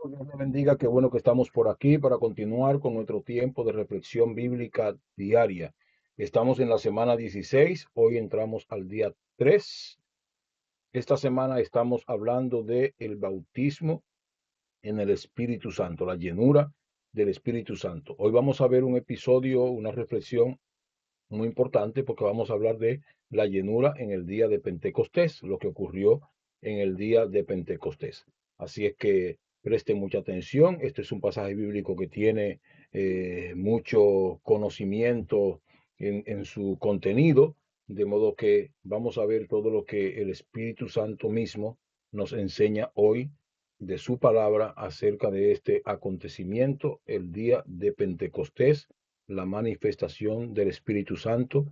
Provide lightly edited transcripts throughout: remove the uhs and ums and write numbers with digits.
Dios le bendiga, qué bueno que estamos por aquí para continuar con nuestro tiempo de reflexión bíblica diaria. Estamos en la semana 16, hoy entramos al día 3. Esta semana estamos hablando de el bautismo en el Espíritu Santo, la llenura del Espíritu Santo. Hoy vamos a ver un episodio, una reflexión muy importante porque vamos a hablar de la llenura en el día de Pentecostés, lo que ocurrió en el día de Pentecostés. Así es que preste mucha atención. Este es un pasaje bíblico que tiene mucho conocimiento en su contenido, de modo que vamos a ver todo lo que el Espíritu Santo mismo nos enseña hoy de su palabra acerca de este acontecimiento, el día de Pentecostés, la manifestación del Espíritu Santo,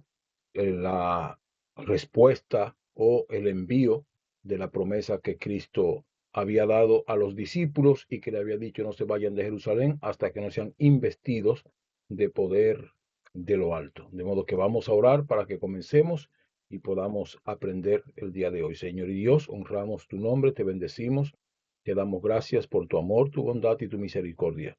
la respuesta o el envío de la promesa que Cristo había dado a los discípulos y que le había dicho no se vayan de Jerusalén hasta que no sean investidos de poder de lo alto. De modo que vamos a orar para que comencemos y podamos aprender el día de hoy. Señor y Dios, honramos tu nombre, te bendecimos, te damos gracias por tu amor, tu bondad y tu misericordia.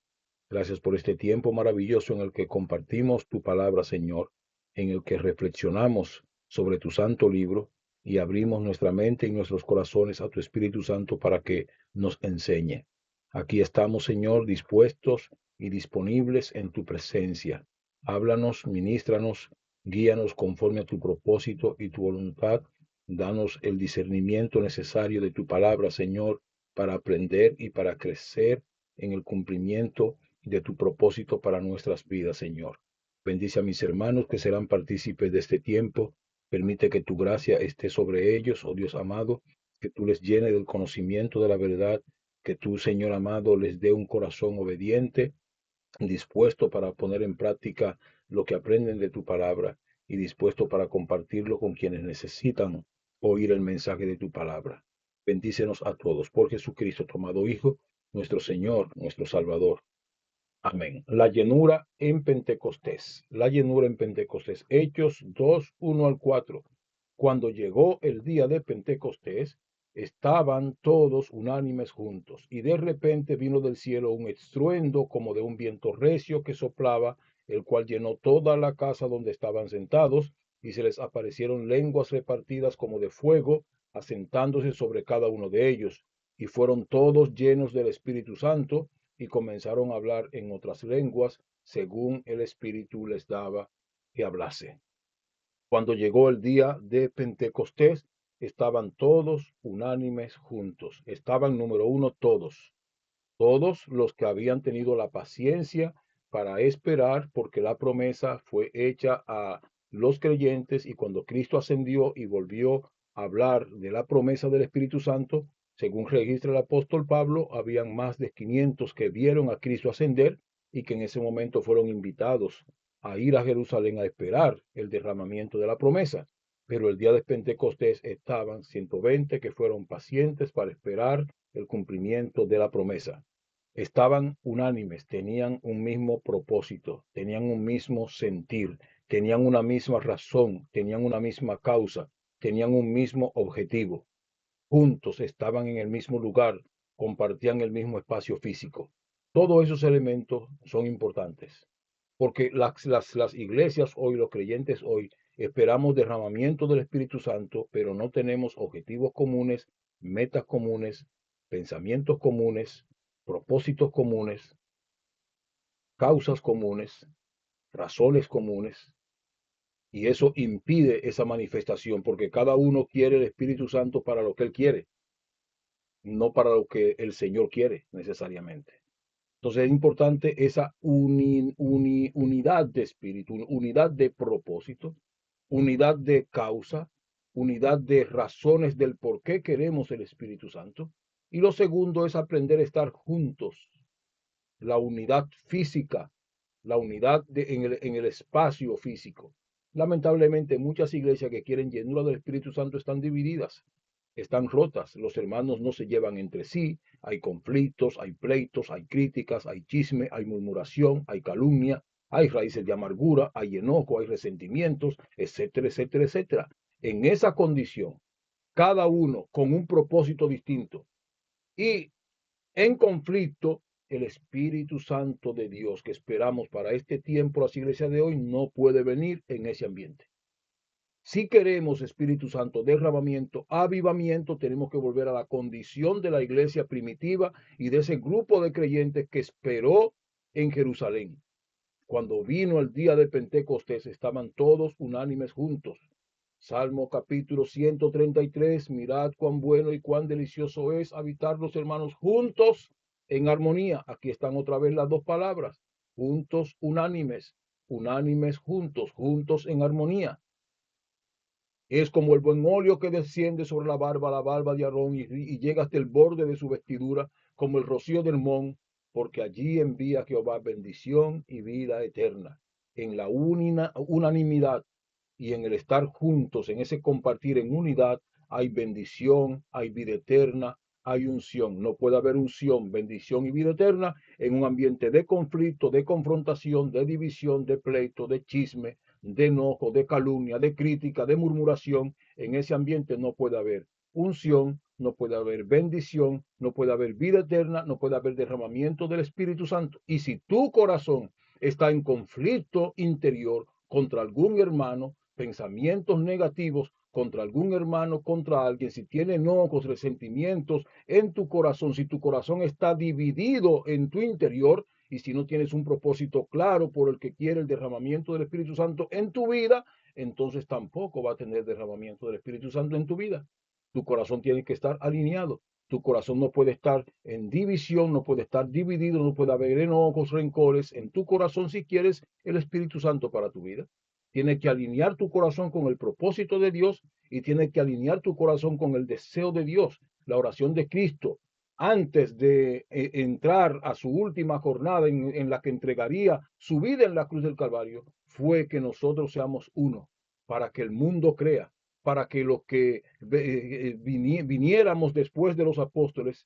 Gracias por este tiempo maravilloso en el que compartimos tu palabra, Señor, en el que reflexionamos sobre tu santo libro y abrimos nuestra mente y nuestros corazones a tu Espíritu Santo para que nos enseñe. Aquí estamos, Señor, dispuestos y disponibles en tu presencia. Háblanos, ministranos, guíanos conforme a tu propósito y tu voluntad. Danos el discernimiento necesario de tu palabra, Señor, para aprender y para crecer en el cumplimiento de tu propósito para nuestras vidas, Señor. Bendice a mis hermanos que serán partícipes de este tiempo. Permite que tu gracia esté sobre ellos, oh Dios amado, que tú les llenes del conocimiento de la verdad, que tú, Señor amado, les dé un corazón obediente, dispuesto para poner en práctica lo que aprenden de tu palabra y dispuesto para compartirlo con quienes necesitan oír el mensaje de tu palabra. Bendícenos a todos por Jesucristo, tu amado Hijo, nuestro Señor, nuestro Salvador. Amén. La llenura en Pentecostés. La llenura en Pentecostés. Hechos 2, 1 al 4. Cuando llegó el día de Pentecostés, estaban todos unánimes juntos, y de repente vino del cielo un estruendo como de un viento recio que soplaba, el cual llenó toda la casa donde estaban sentados, y se les aparecieron lenguas repartidas como de fuego, asentándose sobre cada uno de ellos, y fueron todos llenos del Espíritu Santo, y comenzaron a hablar en otras lenguas, según el Espíritu les daba que hablase. Cuando llegó el día de Pentecostés, estaban todos unánimes juntos. Estaban, número uno, todos los que habían tenido la paciencia para esperar, porque la promesa fue hecha a los creyentes y cuando Cristo ascendió y volvió a hablar de la promesa del Espíritu Santo, según registra el apóstol Pablo, habían más de 500 que vieron a Cristo ascender y que en ese momento fueron invitados a ir a Jerusalén a esperar el derramamiento de la promesa. Pero el día de Pentecostés estaban 120 que fueron pacientes para esperar el cumplimiento de la promesa. Estaban unánimes, tenían un mismo propósito, tenían un mismo sentir, tenían una misma razón, tenían una misma causa, tenían un mismo objetivo. Juntos estaban en el mismo lugar, compartían el mismo espacio físico. Todos esos elementos son importantes, porque las iglesias hoy, los creyentes hoy, esperamos derramamiento del Espíritu Santo, pero no tenemos objetivos comunes, metas comunes, pensamientos comunes, propósitos comunes, causas comunes, razones comunes, y eso impide esa manifestación, porque cada uno quiere el Espíritu Santo para lo que él quiere, no para lo que el Señor quiere necesariamente. Entonces es importante esa unidad de espíritu, unidad de propósito, unidad de causa, unidad de razones del por qué queremos el Espíritu Santo. Y lo segundo es aprender a estar juntos, la unidad física, la unidad en el espacio físico. Lamentablemente muchas iglesias que quieren llenura del Espíritu Santo están divididas, están rotas, los hermanos no se llevan entre sí, hay conflictos, hay pleitos, hay críticas, hay chisme, hay murmuración, hay calumnia, hay raíces de amargura, hay enojo, hay resentimientos, etcétera, etcétera, etcétera. En esa condición, cada uno con un propósito distinto y en conflicto, el Espíritu Santo de Dios que esperamos para este tiempo, las iglesias de hoy, no puede venir en ese ambiente. Si queremos Espíritu Santo, derramamiento, avivamiento, tenemos que volver a la condición de la iglesia primitiva y de ese grupo de creyentes que esperó en Jerusalén. Cuando vino el día de Pentecostés, estaban todos unánimes juntos. Salmo capítulo 133, mirad cuán bueno y cuán delicioso es habitar los hermanos juntos en armonía. Aquí están otra vez las dos palabras, juntos, unánimes, unánimes juntos, juntos en armonía. Es como el buen óleo que desciende sobre la barba de Aarón y llega hasta el borde de su vestidura, como el rocío del Mon, porque allí envía Jehová bendición y vida eterna. En la unanimidad y en el estar juntos, en ese compartir en unidad, hay bendición, hay vida eterna, hay unción. No puede haber unción, bendición y vida eterna en un ambiente de conflicto, de confrontación, de división, de pleito, de chisme, de enojo, de calumnia, de crítica, de murmuración. En ese ambiente no puede haber unción, no puede haber bendición, no puede haber vida eterna, no puede haber derramamiento del Espíritu Santo. Y si tu corazón está en conflicto interior contra algún hermano, pensamientos negativos contra algún hermano, contra alguien, si tiene enojos, resentimientos en tu corazón, si tu corazón está dividido en tu interior y si no tienes un propósito claro por el que quiere el derramamiento del Espíritu Santo en tu vida, entonces tampoco va a tener derramamiento del Espíritu Santo en tu vida. Tu corazón tiene que estar alineado. Tu corazón no puede estar en división, no puede estar dividido, no puede haber enojos, rencores en tu corazón si quieres el Espíritu Santo para tu vida. Tienes que alinear tu corazón con el propósito de Dios y tienes que alinear tu corazón con el deseo de Dios. La oración de Cristo antes de entrar a su última jornada en la que entregaría su vida en la cruz del Calvario, fue que nosotros seamos uno, para que el mundo crea, para que los que viniéramos después de los apóstoles,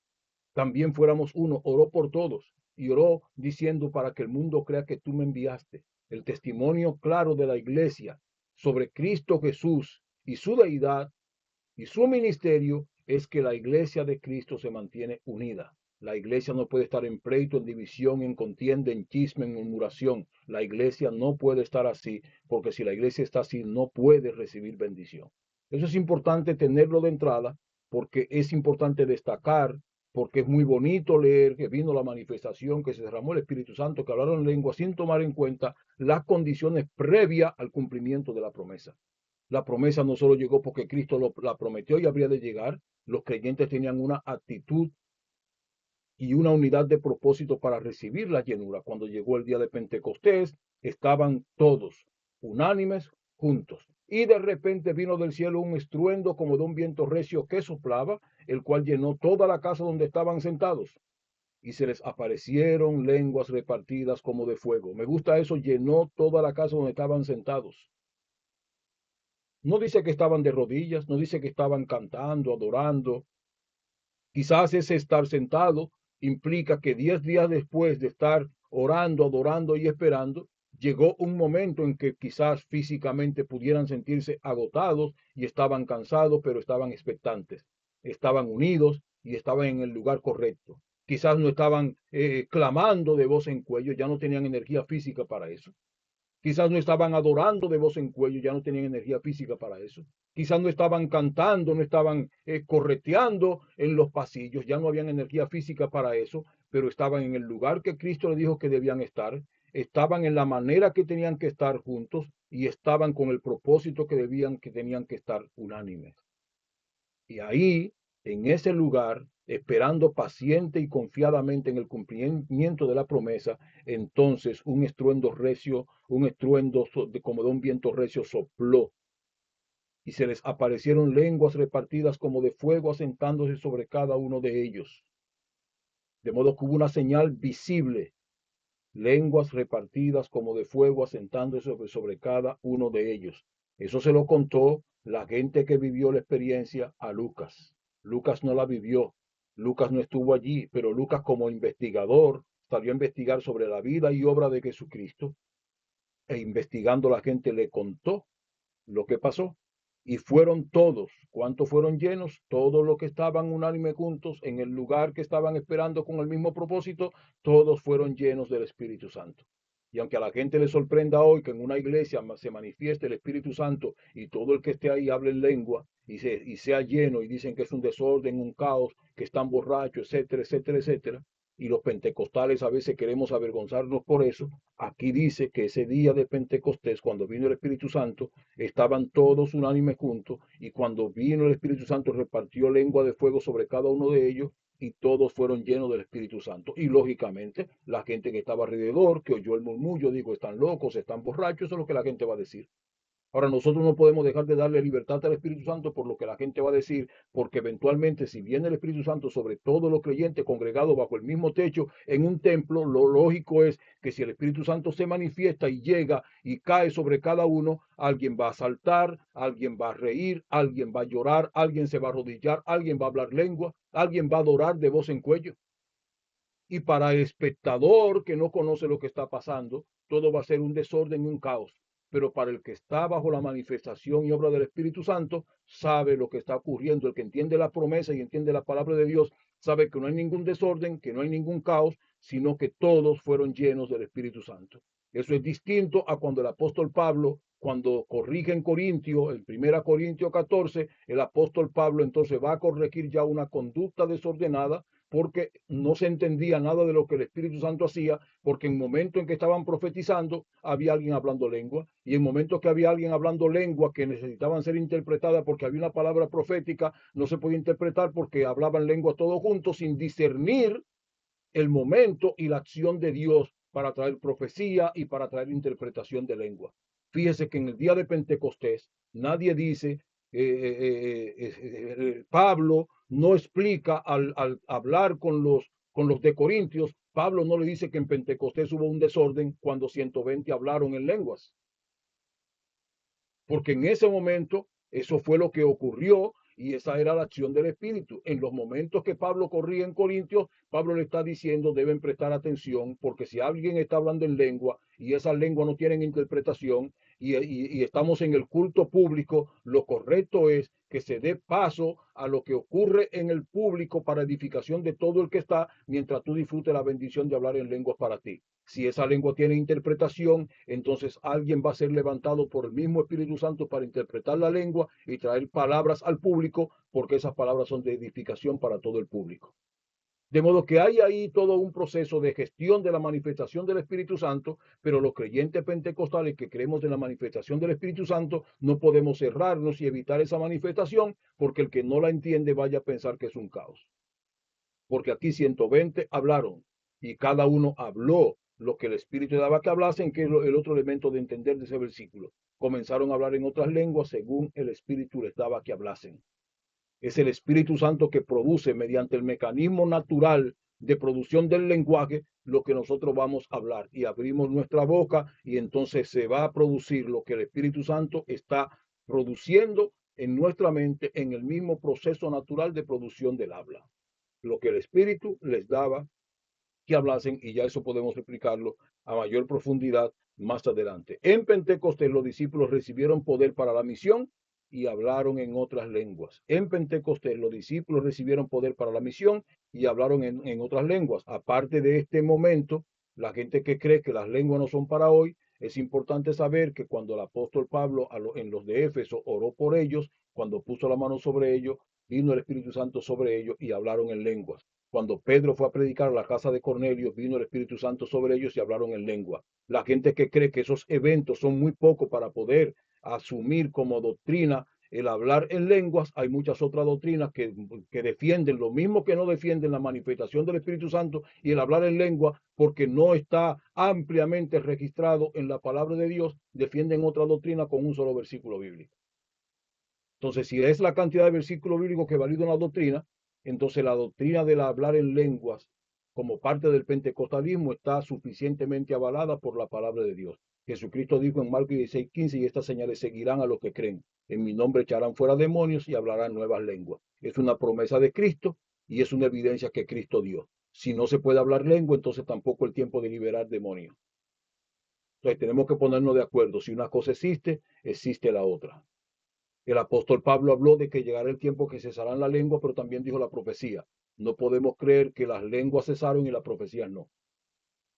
también fuéramos uno. Oró por todos y oró diciendo para que el mundo crea que tú me enviaste. El testimonio claro de la iglesia sobre Cristo Jesús y su deidad y su ministerio es que la iglesia de Cristo se mantiene unida. La iglesia no puede estar en pleito, en división, en contienda, en chisme, en murmuración. La iglesia no puede estar así, porque si la iglesia está así, no puede recibir bendición. Eso es importante tenerlo de entrada, porque es importante destacar, porque es muy bonito leer que vino la manifestación, que se derramó el Espíritu Santo, que hablaron en lengua sin tomar en cuenta las condiciones previas al cumplimiento de la promesa. La promesa no solo llegó porque Cristo la prometió y habría de llegar. Los creyentes tenían una actitud y una unidad de propósito para recibir la llenura. Cuando llegó el día de Pentecostés, estaban todos unánimes juntos. Y de repente vino del cielo un estruendo como de un viento recio que soplaba, el cual llenó toda la casa donde estaban sentados. Y se les aparecieron lenguas repartidas como de fuego. Me gusta eso, llenó toda la casa donde estaban sentados. No dice que estaban de rodillas, no dice que estaban cantando, adorando. Quizás ese estar sentado implica que 10 días después de estar orando, adorando y esperando, llegó un momento en que quizás físicamente pudieran sentirse agotados y estaban cansados, pero estaban expectantes, estaban unidos y estaban en el lugar correcto. Quizás no estaban clamando de voz en cuello, ya no tenían energía física para eso. Quizás no estaban adorando de voz en cuello, ya no tenían energía física para eso. Quizás no estaban cantando, no estaban correteando en los pasillos, ya no habían energía física para eso, pero estaban en el lugar que Cristo les dijo que debían estar, estaban en la manera que tenían que estar juntos y estaban con el propósito que tenían que estar unánimes. Y ahí, en ese lugar, esperando paciente y confiadamente en el cumplimiento de la promesa, entonces un estruendo recio, un estruendo como de un viento recio sopló y se les aparecieron lenguas repartidas como de fuego asentándose sobre cada uno de ellos. De modo que hubo una señal visible, lenguas repartidas como de fuego asentándose sobre cada uno de ellos. Eso se lo contó la gente que vivió la experiencia a Lucas. Lucas no la vivió, Lucas no estuvo allí, pero Lucas como investigador salió a investigar sobre la vida y obra de Jesucristo e investigando la gente le contó lo que pasó. Y fueron todos. ¿Cuántos fueron llenos? Todos los que estaban unánime juntos en el lugar que estaban esperando con el mismo propósito, todos fueron llenos del Espíritu Santo. Y aunque a la gente le sorprenda hoy que en una iglesia se manifieste el Espíritu Santo y todo el que esté ahí hable en lengua y sea lleno y dicen que es un desorden, un caos, que están borrachos, etcétera, etcétera, etcétera, y los pentecostales a veces queremos avergonzarnos por eso, aquí dice que ese día de Pentecostés, cuando vino el Espíritu Santo, estaban todos unánimes juntos, y cuando vino el Espíritu Santo repartió lengua de fuego sobre cada uno de ellos, y todos fueron llenos del Espíritu Santo. Y lógicamente, la gente que estaba alrededor, que oyó el murmullo, dijo, están locos, están borrachos, eso es lo que la gente va a decir. Ahora, nosotros no podemos dejar de darle libertad al Espíritu Santo por lo que la gente va a decir, porque eventualmente, si viene el Espíritu Santo sobre todos los creyentes congregados bajo el mismo techo en un templo, lo lógico es que si el Espíritu Santo se manifiesta y llega y cae sobre cada uno, alguien va a saltar, alguien va a reír, alguien va a llorar, alguien se va a arrodillar, alguien va a hablar lengua, alguien va a adorar de voz en cuello. Y para el espectador que no conoce lo que está pasando, todo va a ser un desorden y un caos. Pero para el que está bajo la manifestación y obra del Espíritu Santo, sabe lo que está ocurriendo. El que entiende la promesa y entiende la palabra de Dios, sabe que no hay ningún desorden, que no hay ningún caos, sino que todos fueron llenos del Espíritu Santo. Eso es distinto a cuando el apóstol Pablo, cuando corrige en Corintio, en 1 Corintios 14, el apóstol Pablo entonces va a corregir ya una conducta desordenada porque no se entendía nada de lo que el Espíritu Santo hacía, porque en el momento en que estaban profetizando, había alguien hablando lengua, y en momentos que había alguien hablando lengua que necesitaban ser interpretadas porque había una palabra profética, no se podía interpretar porque hablaban lengua todos juntos sin discernir el momento y la acción de Dios para traer profecía y para traer interpretación de lengua. Fíjese que en el día de Pentecostés nadie dice, Pablo no explica al hablar con los de Corintios, Pablo no le dice que en Pentecostés hubo un desorden cuando 120 hablaron en lenguas, porque en ese momento eso fue lo que ocurrió y esa era la acción del Espíritu. En los momentos que Pablo corría en Corintios, Pablo le está diciendo deben prestar atención porque si alguien está hablando en lengua y esas lenguas no tienen interpretación y estamos en el culto público, lo correcto es que se dé paso a lo que ocurre en el público para edificación de todo el que está mientras tú disfrutes la bendición de hablar en lenguas para ti. Si esa lengua tiene interpretación, entonces alguien va a ser levantado por el mismo Espíritu Santo para interpretar la lengua y traer palabras al público, porque esas palabras son de edificación para todo el público. De modo que hay ahí todo un proceso de gestión de la manifestación del Espíritu Santo, pero los creyentes pentecostales que creemos en la manifestación del Espíritu Santo no podemos cerrarnos y evitar esa manifestación, porque el que no la entiende vaya a pensar que es un caos. Porque aquí 120 hablaron y cada uno habló lo que el Espíritu daba que hablasen, que es el otro elemento de entender de ese versículo. Comenzaron a hablar en otras lenguas según el Espíritu les daba que hablasen. Es el Espíritu Santo que produce mediante el mecanismo natural de producción del lenguaje lo que nosotros vamos a hablar y abrimos nuestra boca y entonces se va a producir lo que el Espíritu Santo está produciendo en nuestra mente en el mismo proceso natural de producción del habla. Lo que el Espíritu les daba que hablasen y ya eso podemos explicarlo a mayor profundidad más adelante. En Pentecostés los discípulos recibieron poder para la misión y hablaron en otras lenguas. En Pentecostés los discípulos recibieron poder para la misión y hablaron en otras lenguas. Aparte de este momento, la gente que cree que las lenguas no son para hoy, es importante saber que cuando el apóstol Pablo en los de Éfeso oró por ellos, cuando puso la mano sobre ellos, vino el Espíritu Santo sobre ellos y hablaron en lenguas. Cuando Pedro fue a predicar a la casa de Cornelio, vino el Espíritu Santo sobre ellos y hablaron en lengua. La gente que cree que esos eventos son muy pocos para poder asumir como doctrina el hablar en lenguas, hay muchas otras doctrinas que defienden lo mismo que no defienden la manifestación del Espíritu Santo y el hablar en lengua, porque no está ampliamente registrado en la palabra de Dios, defienden otra doctrina con un solo versículo bíblico. Entonces, si es la cantidad de versículos bíblicos que valida una doctrina, entonces la doctrina del hablar en lenguas como parte del pentecostalismo está suficientemente avalada por la palabra de Dios. Jesucristo dijo en Marcos 16:15, y estas señales seguirán a los que creen. En mi nombre echarán fuera demonios y hablarán nuevas lenguas. Es una promesa de Cristo y es una evidencia que Cristo dio. Si no se puede hablar lengua, entonces tampoco el tiempo de liberar demonios. Entonces tenemos que ponernos de acuerdo. Si una cosa existe, existe la otra. El apóstol Pablo habló de que llegará el tiempo que cesarán la lengua, pero también dijo la profecía. No podemos creer que las lenguas cesaron y las profecías no.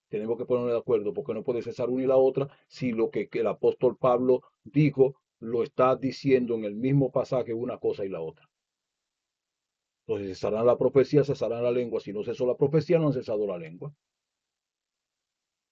Tenemos que ponernos de acuerdo porque no puede cesar una y la otra si lo que el apóstol Pablo dijo lo está diciendo en el mismo pasaje una cosa y la otra. Entonces cesarán la profecía, cesarán la lengua. Si no cesó la profecía, no han cesado la lengua.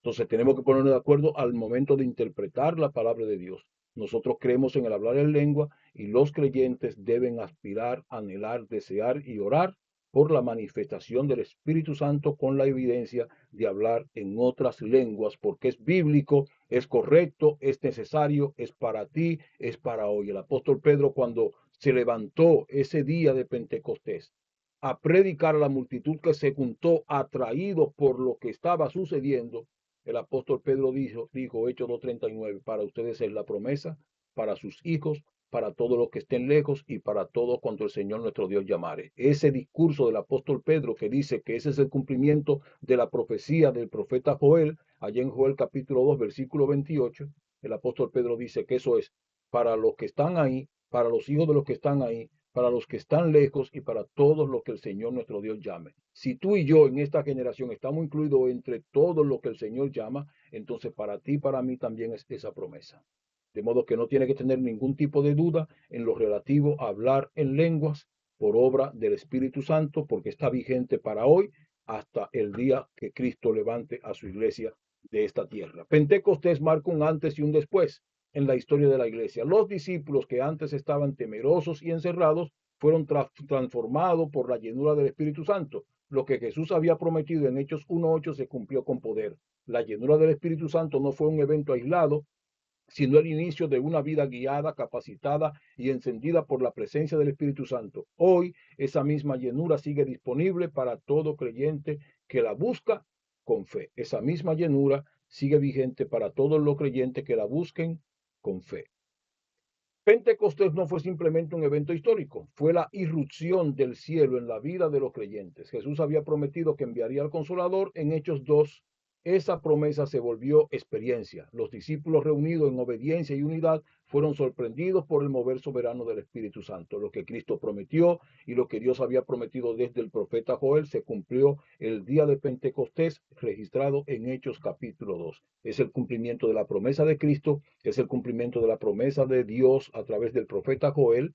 Entonces tenemos que ponernos de acuerdo al momento de interpretar la palabra de Dios. Nosotros creemos en el hablar en lengua y los creyentes deben aspirar, anhelar, desear y orar por la manifestación del Espíritu Santo con la evidencia de hablar en otras lenguas, porque es bíblico, es correcto, es necesario, es para ti, es para hoy. El apóstol Pedro, cuando se levantó ese día de Pentecostés a predicar a la multitud que se juntó atraído por lo que estaba sucediendo, el apóstol Pedro dijo Hechos 2:39, para ustedes es la promesa, para sus hijos, para todos los que estén lejos y para todos cuanto el Señor nuestro Dios llamare. Ese discurso del apóstol Pedro que dice que ese es el cumplimiento de la profecía del profeta Joel, allá en Joel capítulo 2, versículo 28, el apóstol Pedro dice que eso es para los que están ahí, para los hijos de los que están ahí, para los que están lejos y para todos los que el Señor nuestro Dios llame. Si tú y yo en esta generación estamos incluidos entre todos los que el Señor llama, entonces para ti y para mí también es esa promesa. De modo que no tiene que tener ningún tipo de duda en lo relativo a hablar en lenguas por obra del Espíritu Santo, porque está vigente para hoy hasta el día que Cristo levante a su iglesia de esta tierra. Pentecostés marca un antes y un después en la historia de la iglesia. Los discípulos que antes estaban temerosos y encerrados fueron transformados por la llenura del Espíritu Santo. Lo que Jesús había prometido en Hechos 1:8 se cumplió con poder. La llenura del Espíritu Santo no fue un evento aislado, sino el inicio de una vida guiada, capacitada y encendida por la presencia del Espíritu Santo. Hoy esa misma llenura sigue disponible para todo creyente que la busca con fe. Esa misma llenura sigue vigente para todos los creyentes que la busquen con fe. Pentecostés no fue simplemente un evento histórico, fue la irrupción del cielo en la vida de los creyentes. Jesús había prometido que enviaría al Consolador en Hechos 2. Esa promesa se volvió experiencia. Los discípulos reunidos en obediencia y unidad fueron sorprendidos por el mover soberano del Espíritu Santo. Lo que Cristo prometió y lo que Dios había prometido desde el profeta Joel se cumplió el día de Pentecostés, registrado en Hechos capítulo 2. Es el cumplimiento de la promesa de Cristo, es el cumplimiento de la promesa de Dios a través del profeta Joel,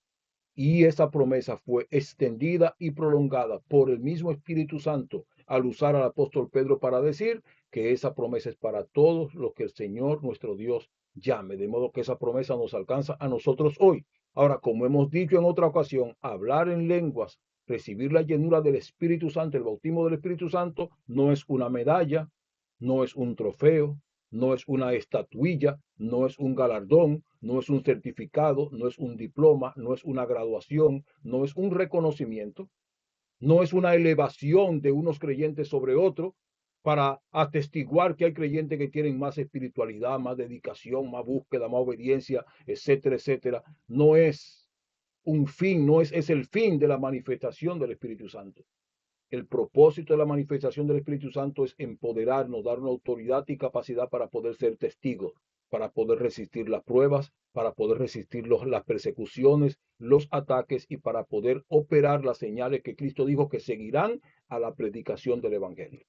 y esa promesa fue extendida y prolongada por el mismo Espíritu Santo al usar al apóstol Pedro para decir que esa promesa es para todos los que el Señor nuestro Dios llame, de modo que esa promesa nos alcanza a nosotros hoy. Ahora, como hemos dicho en otra ocasión, hablar en lenguas, recibir la llenura del Espíritu Santo, el bautismo del Espíritu Santo, no es una medalla, no es un trofeo, no es una estatuilla, no es un galardón, no es un certificado, no es un diploma, no es una graduación, no es un reconocimiento, no es una elevación de unos creyentes sobre otros para atestiguar que hay creyentes que tienen más espiritualidad, más dedicación, más búsqueda, más obediencia, etcétera, etcétera. No es un fin, no es el fin de la manifestación del Espíritu Santo. El propósito de la manifestación del Espíritu Santo es empoderarnos, darnos autoridad y capacidad para poder ser testigos, para poder resistir las pruebas, para poder resistir las persecuciones, los ataques y para poder operar las señales que Cristo dijo que seguirán a la predicación del Evangelio.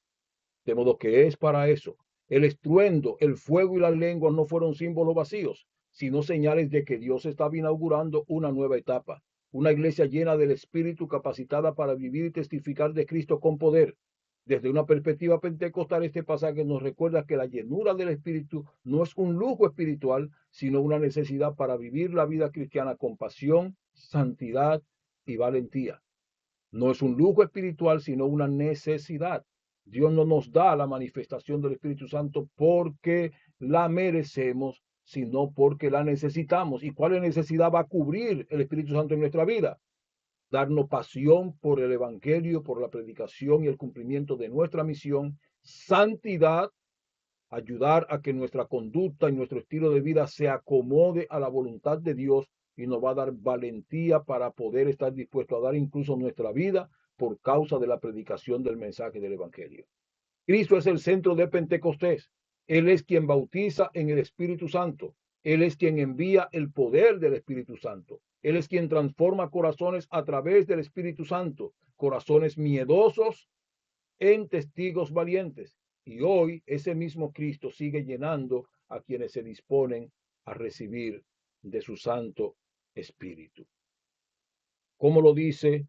De modo que es para eso. El estruendo, el fuego y las lenguas no fueron símbolos vacíos, sino señales de que Dios estaba inaugurando una nueva etapa, una iglesia llena del Espíritu, capacitada para vivir y testificar de Cristo con poder. Desde una perspectiva pentecostal, este pasaje nos recuerda que la llenura del Espíritu no es un lujo espiritual, sino una necesidad para vivir la vida cristiana con pasión, santidad y valentía. No es un lujo espiritual, sino una necesidad. Dios no nos da la manifestación del Espíritu Santo porque la merecemos, sino porque la necesitamos. ¿Y cuál necesidad va a cubrir el Espíritu Santo en nuestra vida? Darnos pasión por el Evangelio, por la predicación y el cumplimiento de nuestra misión, santidad, ayudar a que nuestra conducta y nuestro estilo de vida se acomode a la voluntad de Dios y nos va a dar valentía para poder estar dispuesto a dar incluso nuestra vida por causa de la predicación del mensaje del Evangelio. Cristo es el centro de Pentecostés. Él es quien bautiza en el Espíritu Santo. Él es quien envía el poder del Espíritu Santo. Él es quien transforma corazones a través del Espíritu Santo, corazones miedosos en testigos valientes. Y hoy ese mismo Cristo sigue llenando a quienes se disponen a recibir de su Santo Espíritu. Como lo dice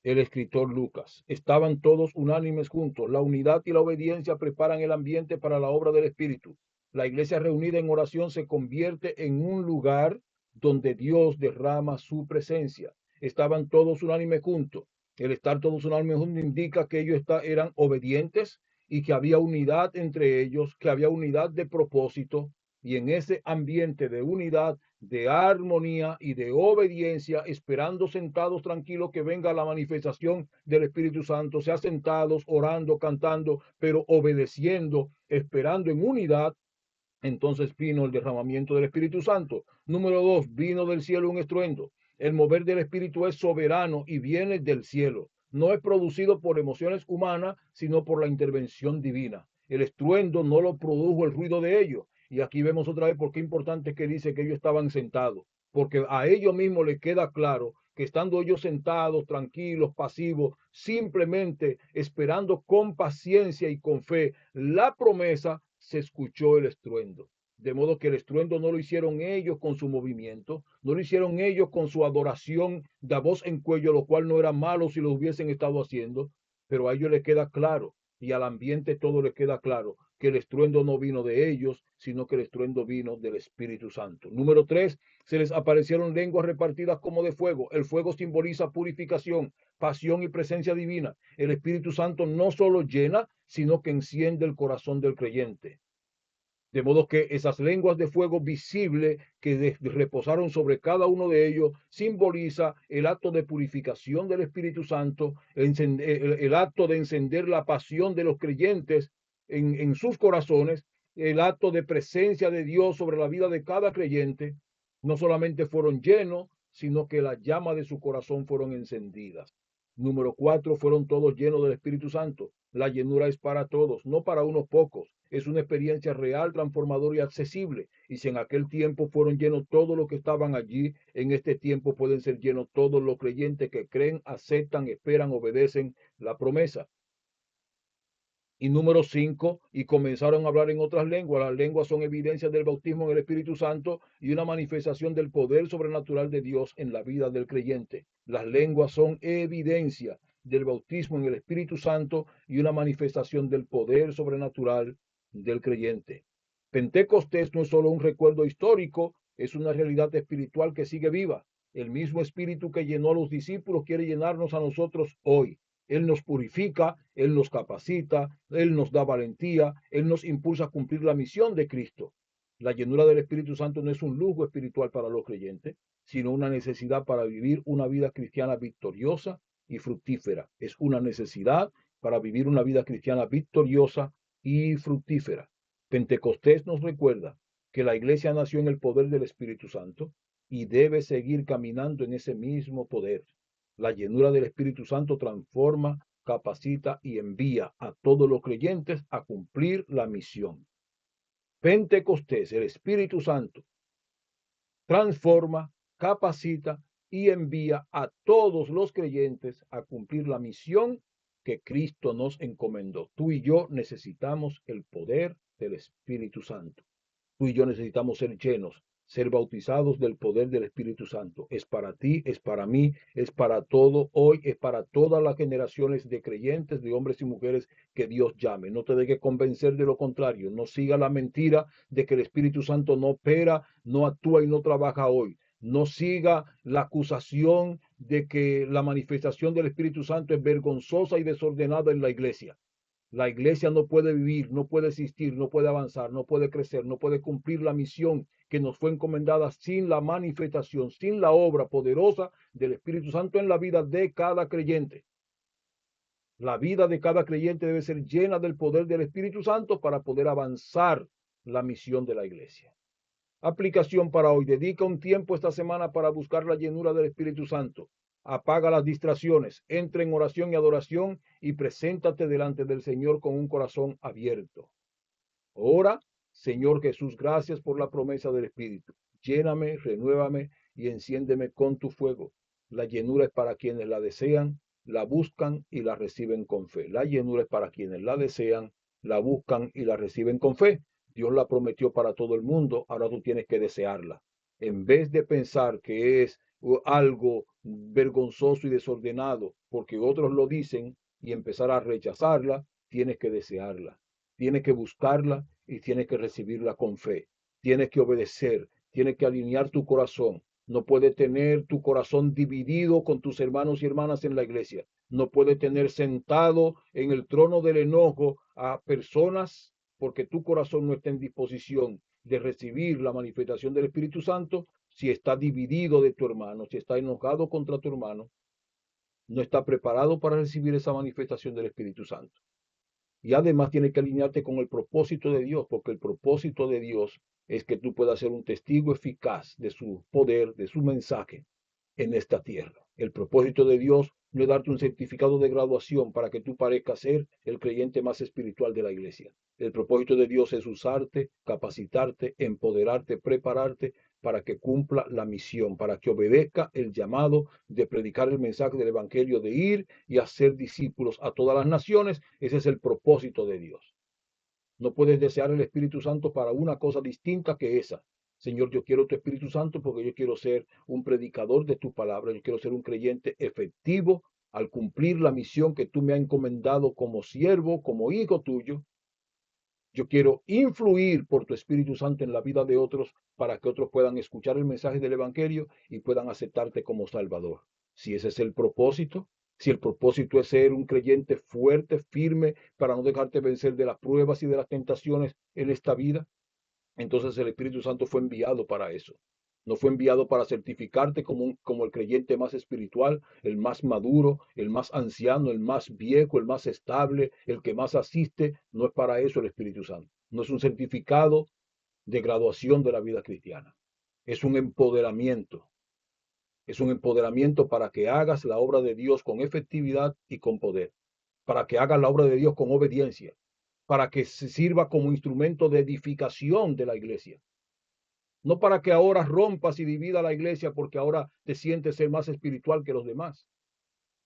el escritor Lucas, estaban todos unánimes juntos. La unidad y la obediencia preparan el ambiente para la obra del Espíritu. La iglesia reunida en oración se convierte en un lugar donde Dios derrama su presencia. Estaban todos unánimes juntos. El estar todos unánimes juntos indica que ellos eran obedientes y que había unidad entre ellos, que había unidad de propósito. Y en ese ambiente de unidad, de armonía y de obediencia, esperando sentados tranquilos que venga la manifestación del Espíritu Santo, sea sentados, orando, cantando, pero obedeciendo, esperando en unidad, entonces vino el derramamiento del Espíritu Santo. Número 2, vino del cielo un estruendo. El mover del Espíritu es soberano y viene del cielo. No es producido por emociones humanas, sino por la intervención divina. El estruendo no lo produjo el ruido de ellos. Y aquí vemos otra vez por qué importante es que dice que ellos estaban sentados. Porque a ellos mismos les queda claro que estando ellos sentados, tranquilos, pasivos, simplemente esperando con paciencia y con fe la promesa, se escuchó el estruendo. De modo que el estruendo no lo hicieron ellos con su movimiento, no lo hicieron ellos con su adoración de voz en cuello, lo cual no era malo si lo hubiesen estado haciendo, pero a ellos les queda claro y al ambiente todo les queda claro que el estruendo no vino de ellos, sino que el estruendo vino del Espíritu Santo. Número 3, se les aparecieron lenguas repartidas como de fuego. El fuego simboliza purificación, pasión y presencia divina. El Espíritu Santo no solo llena, sino que enciende el corazón del creyente. De modo que esas lenguas de fuego visible que reposaron sobre cada uno de ellos simboliza el acto de purificación del Espíritu Santo, el acto de encender la pasión de los creyentes en sus corazones, el acto de presencia de Dios sobre la vida de cada creyente. No solamente fueron llenos, sino que las llamas de su corazón fueron encendidas. Número 4, fueron todos llenos del Espíritu Santo. La llenura es para todos, no para unos pocos. Es una experiencia real, transformadora y accesible. Y si en aquel tiempo fueron llenos todos los que estaban allí, en este tiempo pueden ser llenos todos los creyentes que creen, aceptan, esperan, obedecen la promesa. Y número 5, y comenzaron a hablar en otras lenguas. Las lenguas son evidencias del bautismo en el Espíritu Santo y una manifestación del poder sobrenatural de Dios en la vida del creyente. Las lenguas son evidencia del bautismo en el Espíritu Santo y una manifestación del poder sobrenatural del creyente. Pentecostés no es solo un recuerdo histórico, es una realidad espiritual que sigue viva. El mismo Espíritu que llenó a los discípulos quiere llenarnos a nosotros hoy. Él nos purifica, Él nos capacita, Él nos da valentía, Él nos impulsa a cumplir la misión de Cristo. La llenura del Espíritu Santo no es un lujo espiritual para los creyentes, sino una necesidad para vivir una vida cristiana victoriosa y fructífera. Es una necesidad para vivir una vida cristiana victoriosa y fructífera. Pentecostés nos recuerda que la iglesia nació en el poder del Espíritu Santo y debe seguir caminando en ese mismo poder. La llenura del Espíritu Santo transforma, capacita y envía a todos los creyentes a cumplir la misión. Pentecostés, el Espíritu Santo, transforma, capacita y envía a todos los creyentes a cumplir la misión que Cristo nos encomendó. Tú y yo necesitamos el poder del Espíritu Santo. Tú y yo necesitamos ser llenos, ser bautizados del poder del Espíritu Santo. Es para ti, es para mí, es para todo hoy, es para todas las generaciones de creyentes, de hombres y mujeres que Dios llame. No te dejes convencer de lo contrario. No siga la mentira de que el Espíritu Santo no opera, no actúa y no trabaja hoy. No siga la acusación de que la manifestación del Espíritu Santo es vergonzosa y desordenada en la iglesia. La iglesia no puede vivir, no puede existir, no puede avanzar, no puede crecer, no puede cumplir la misión que nos fue encomendada sin la manifestación, sin la obra poderosa del Espíritu Santo en la vida de cada creyente. La vida de cada creyente debe ser llena del poder del Espíritu Santo para poder avanzar la misión de la iglesia. Aplicación para hoy. Dedica un tiempo esta semana para buscar la llenura del Espíritu Santo. Apaga las distracciones, entra en oración y adoración y preséntate delante del Señor con un corazón abierto. Ora, Señor Jesús, gracias por la promesa del Espíritu. Lléname, renuévame y enciéndeme con tu fuego. La llenura es para quienes la desean, la buscan y la reciben con fe. La llenura es para quienes la desean, la buscan y la reciben con fe. Dios la prometió para todo el mundo, ahora tú tienes que desearla. En vez de pensar que es algo vergonzoso y desordenado porque otros lo dicen y empezar a rechazarla, tienes que desearla, tienes que buscarla y tienes que recibirla con fe. Tienes que obedecer, tienes que alinear tu corazón. No puedes tener tu corazón dividido con tus hermanos y hermanas en la iglesia. No puedes tener sentado en el trono del enojo a personas porque tu corazón no está en disposición de recibir la manifestación del Espíritu Santo. Si está dividido de tu hermano, si está enojado contra tu hermano, no está preparado para recibir esa manifestación del Espíritu Santo. Y además tienes que alinearte con el propósito de Dios, porque el propósito de Dios es que tú puedas ser un testigo eficaz de su poder, de su mensaje en esta tierra. El propósito de Dios no es darte un certificado de graduación para que tú parezcas ser el creyente más espiritual de la iglesia. El propósito de Dios es usarte, capacitarte, empoderarte, prepararte para que cumpla la misión, para que obedezca el llamado de predicar el mensaje del Evangelio, de ir y hacer discípulos a todas las naciones. Ese es el propósito de Dios. No puedes desear el Espíritu Santo para una cosa distinta que esa. Señor, yo quiero tu Espíritu Santo porque yo quiero ser un predicador de tu palabra, yo quiero ser un creyente efectivo al cumplir la misión que tú me has encomendado como siervo, como hijo tuyo. Yo quiero influir por tu Espíritu Santo en la vida de otros para que otros puedan escuchar el mensaje del Evangelio y puedan aceptarte como Salvador. Si ese es el propósito, si el propósito es ser un creyente fuerte, firme, para no dejarte vencer de las pruebas y de las tentaciones en esta vida, entonces el Espíritu Santo fue enviado para eso. No fue enviado para certificarte como el creyente más espiritual, el más maduro, el más anciano, el más viejo, el más estable, el que más asiste. No es para eso el Espíritu Santo. No es un certificado de graduación de la vida cristiana. Es un empoderamiento. Es un empoderamiento para que hagas la obra de Dios con efectividad y con poder. Para que hagas la obra de Dios con obediencia. Para que se sirva como instrumento de edificación de la iglesia. No para que ahora rompas y divida la iglesia porque ahora te sientes ser más espiritual que los demás,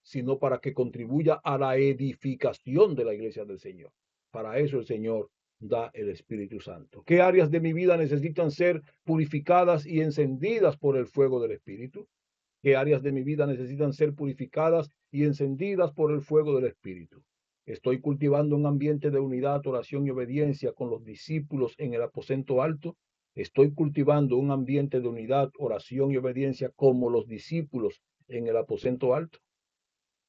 sino para que contribuya a la edificación de la iglesia del Señor. Para eso el Señor da el Espíritu Santo. ¿Qué áreas de mi vida necesitan ser purificadas y encendidas por el fuego del Espíritu? ¿Qué áreas de mi vida necesitan ser purificadas y encendidas por el fuego del Espíritu? Estoy cultivando un ambiente de unidad, oración y obediencia con los discípulos en el aposento alto. Estoy cultivando un ambiente de unidad, oración y obediencia como los discípulos en el aposento alto.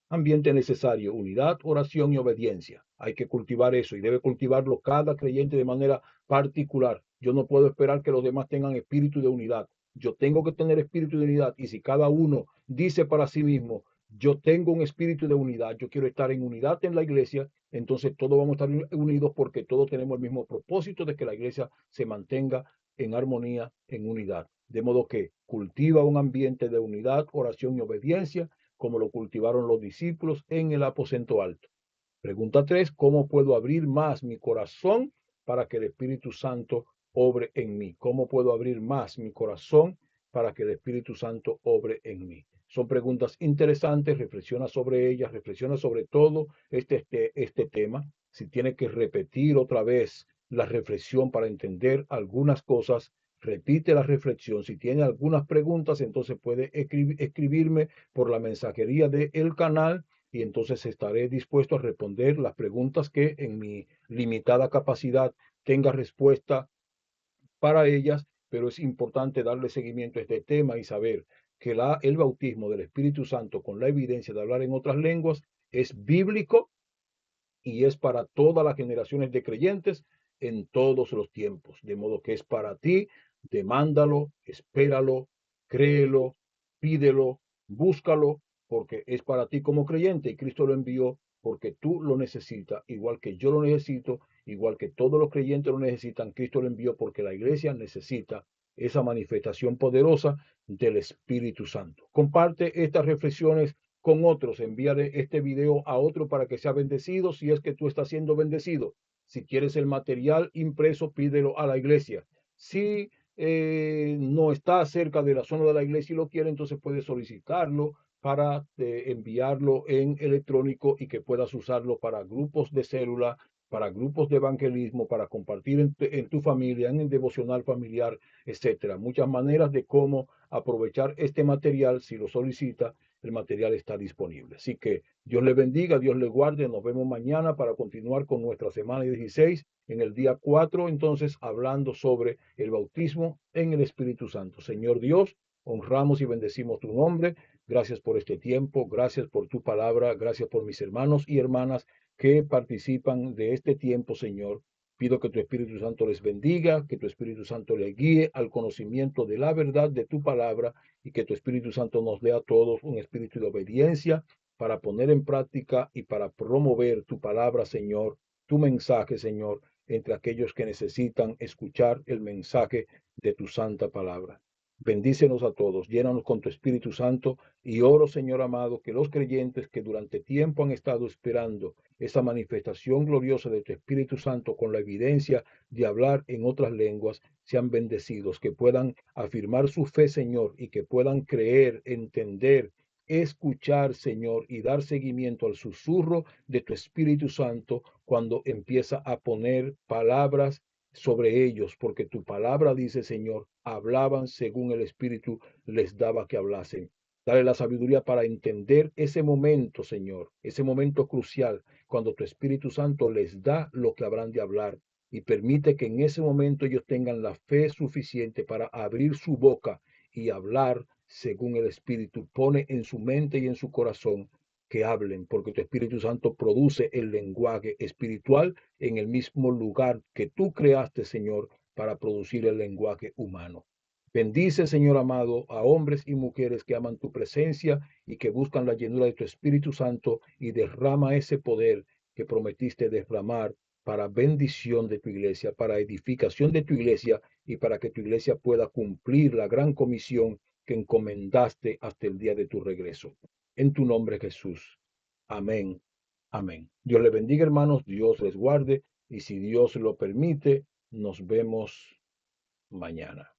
Ambiente necesario, unidad, oración y obediencia. Hay que cultivar eso y debe cultivarlo cada creyente de manera particular. Yo no puedo esperar que los demás tengan espíritu de unidad. Yo tengo que tener espíritu de unidad y si cada uno dice para sí mismo, yo tengo un espíritu de unidad, yo quiero estar en unidad en la iglesia, entonces todos vamos a estar unidos porque todos tenemos el mismo propósito de que la iglesia se mantenga en armonía, en unidad. De modo que cultiva un ambiente de unidad, oración y obediencia como lo cultivaron los discípulos en el aposento alto. Pregunta 3, ¿cómo puedo abrir más mi corazón para que el Espíritu Santo obre en mí? ¿Cómo puedo abrir más mi corazón para que el Espíritu Santo obre en mí? Son preguntas interesantes, reflexiona sobre ellas, reflexiona sobre todo este tema. Si tiene que repetir otra vez la reflexión para entender algunas cosas, repite la reflexión. Si tiene algunas preguntas, entonces puede escribirme por la mensajería del canal y entonces estaré dispuesto a responder las preguntas que en mi limitada capacidad tenga respuesta para ellas, pero es importante darle seguimiento a este tema y saber que el bautismo del Espíritu Santo con la evidencia de hablar en otras lenguas es bíblico y es para todas las generaciones de creyentes en todos los tiempos. De modo que es para ti, demándalo, espéralo, créelo, pídelo, búscalo, porque es para ti como creyente y Cristo lo envió porque tú lo necesitas, igual que yo lo necesito, igual que todos los creyentes lo necesitan. Cristo lo envió porque la iglesia necesita esa manifestación poderosa del Espíritu Santo. Comparte estas reflexiones con otros, envíale este video a otro para que sea bendecido si es que tú estás siendo bendecido. Si quieres el material impreso, pídelo a la iglesia. Si no está cerca de la zona de la iglesia y lo quiere, entonces puede solicitarlo para enviarlo en electrónico y que puedas usarlo para grupos de célula, para grupos de evangelismo, para compartir en tu familia, en el devocional familiar, etcétera. Muchas maneras de cómo aprovechar este material. Si lo solicita, el material está disponible. Así que Dios le bendiga, Dios le guarde. Nos vemos mañana para continuar con nuestra semana 16 en el día 4, entonces hablando sobre el bautismo en el Espíritu Santo. Señor Dios, honramos y bendecimos tu nombre. Gracias por este tiempo, gracias por tu palabra, gracias por mis hermanos y hermanas que participan de este tiempo, Señor. Pido que tu Espíritu Santo les bendiga, que tu Espíritu Santo les guíe al conocimiento de la verdad de tu palabra y que tu Espíritu Santo nos dé a todos un espíritu de obediencia para poner en práctica y para promover tu palabra, Señor, tu mensaje, Señor, entre aquellos que necesitan escuchar el mensaje de tu santa palabra. Bendícenos a todos, llénanos con tu Espíritu Santo y oro, Señor amado, que los creyentes que durante tiempo han estado esperando esa manifestación gloriosa de tu Espíritu Santo con la evidencia de hablar en otras lenguas, sean bendecidos, que puedan afirmar su fe, Señor, y que puedan creer, entender, escuchar, Señor, y dar seguimiento al susurro de tu Espíritu Santo cuando empieza a poner palabras sobre ellos, porque tu palabra dice, Señor, hablaban según el Espíritu les daba que hablasen. Dale la sabiduría para entender ese momento, Señor, ese momento crucial, cuando tu Espíritu Santo les da lo que habrán de hablar. Y permite que en ese momento ellos tengan la fe suficiente para abrir su boca y hablar según el Espíritu pone en su mente y en su corazón que hablen, porque tu Espíritu Santo produce el lenguaje espiritual en el mismo lugar que tú creaste, Señor, para producir el lenguaje humano. Bendice, Señor amado, a hombres y mujeres que aman tu presencia y que buscan la llenura de tu Espíritu Santo y derrama ese poder que prometiste derramar para bendición de tu iglesia, para edificación de tu iglesia y para que tu iglesia pueda cumplir la gran comisión que encomendaste hasta el día de tu regreso. En tu nombre, Jesús. Amén. Amén. Dios les bendiga, hermanos. Dios les guarde. Y si Dios lo permite, nos vemos mañana.